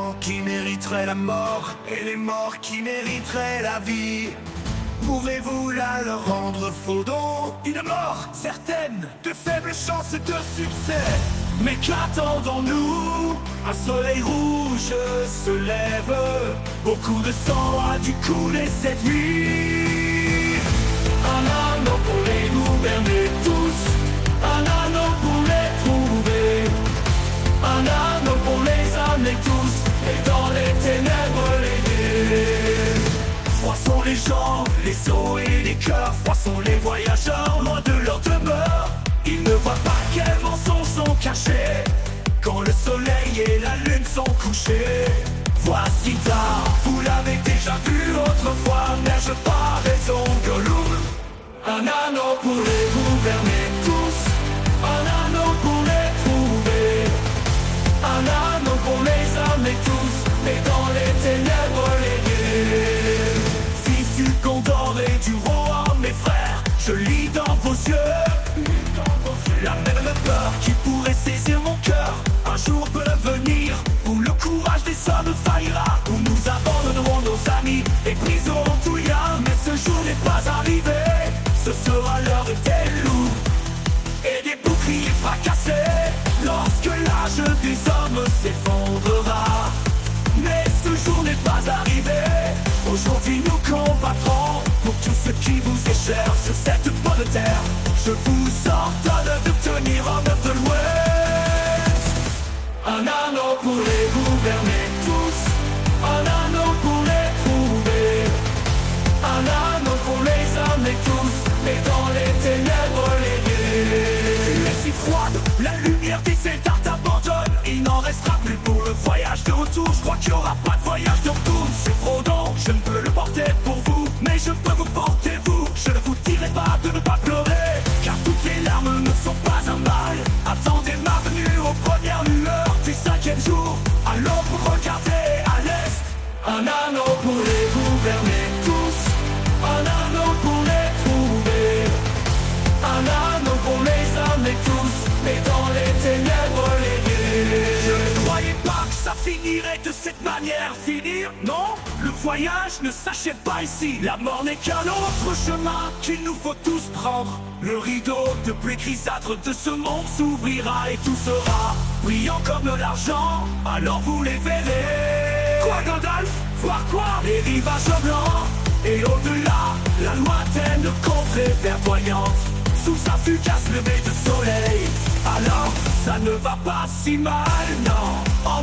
vivants qui mériteraient la mort et les morts qui mériteraient la vie. Pouvez-vous là leur rendre faux don? Une mort certaine, de faibles chances de succès. Mais qu'attendons-nous? Un soleil rouge se lève, beaucoup de sang a dû couler cette nuit. Un anneau pour les gouverner tous, un anneau pour les trouver, un anneau pour les amener tous, et dans les ténèbres les guider. Froids sont les gens, les os et les cœurs, froids sont les voyageurs, loin de leur demeure. Ils ne voient pas quels mensonges sont cachés quand le soleil et la lune sont couchés. Voici tard, vous l'avez déjà vu autrefois, n'ai-je pas raison, Gollum? Un anneau pour les gouverner tous, un anneau pour les trouver, un anneau pour les amener tous, et dans les ténèbres les guider. Fils du Gondor et du roi, mes frères, je lis dans vos yeux la même peur qui pourrait saisir mon cœur. Un jour peut venir où le courage des hommes faillira, où nous abandonnerons nos amis et briserons tout lien. Mais ce jour n'est pas arrivé, ce sera l'heure des loups et des boucliers fracassés, lorsque l'âge des hommes s'effondrera. Mais ce jour n'est pas arrivé, aujourd'hui nous combattrons pour tout ce qui vous est cher sur cette bonne terre. Je vous ordonne de tenir en œuvre de l'Ouest. Un anneau pour les gouverner tous, un anneau pour les trouver, un anneau pour les amener tous, et dans les ténèbres les guider. Tu es si froide, la lumière des étards t'abandonne. Il n'en restera plus pour le voyage de retour. Je crois qu'il n'y aura pas de voyage de retour. C'est trop long, je ne peux le porter pour vous, mais je peux vous porter vous. Je ne vous dirai pas de ne pas pleurer, car toutes les larmes ne sont pas un mal. Attendez ma venue aux premières lueurs du 5e jour. Allons pour regarder à l'est. Un anneau pour les gouverner tous, un anneau pour les trouver, un anneau pour les amener tous, mais dans les ténèbres les guider. Je ne croyais pas que ça finirait de cette manière. Finir? Non, le voyage ne s'achève pas ici. La mort n'est qu'un autre chemin qu'il nous faut tous prendre. Le rideau de pluie grisâtre de ce monde s'ouvrira et tout sera brillant comme l'argent. Alors vous les verrez. Quoi, Gandalf? Voir quoi? Les rivages blancs et au-delà, la lointaine contrée verdoyante, sous sa fugace levée de soleil. Alors ça ne va pas si mal, non. En